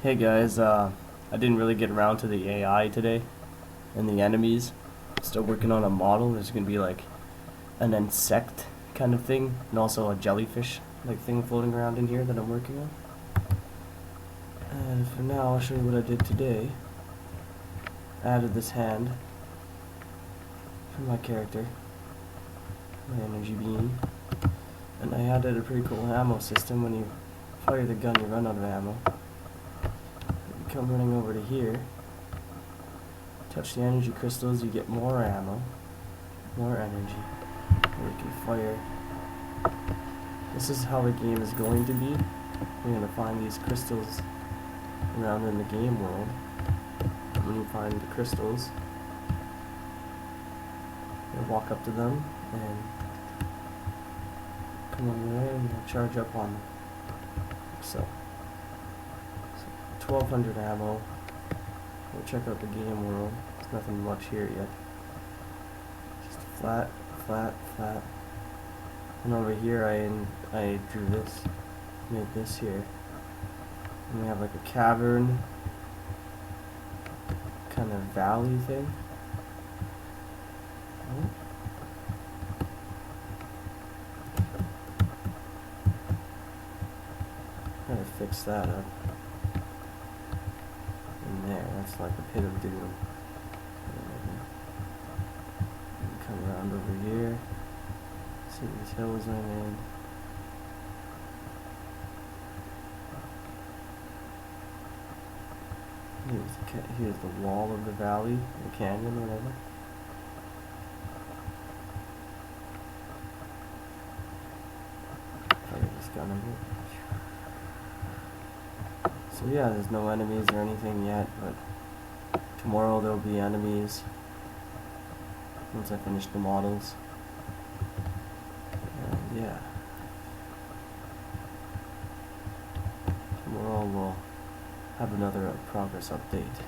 Hey guys, I didn't really get around to the AI today and the enemies. Still working on a model. There's gonna be like an insect kind of thing and also a jellyfish like thing floating around in here that I'm working on. And for now, I'll show you what I did today. I added this hand for my character, my energy beam, and I added a pretty cool ammo system. When you fire the gun, you run out of ammo. Come running over to here, touch the energy crystals, you get more ammo, more energy, and we can fire. This is how the game is going to be. We're going to find these crystals around in the game world. And when you find the crystals, you'll walk up to them and come over there and you'll charge up on them. Like so. 1200 ammo. We'll check out the game world. There's nothing much here yet. Just flat, flat, flat. And over here I drew this, made this here. And we have like a cavern kind of valley thing. Oh. Gotta fix that up. There, that's like a pit of doom. And come around over here. See these hills I'm in. Here's the wall of the valley, the canyon, whatever. Fire this gun a bit. So yeah, there's no enemies or anything yet, but tomorrow there'll be enemies once I finish the models. And yeah, tomorrow we'll have another progress update.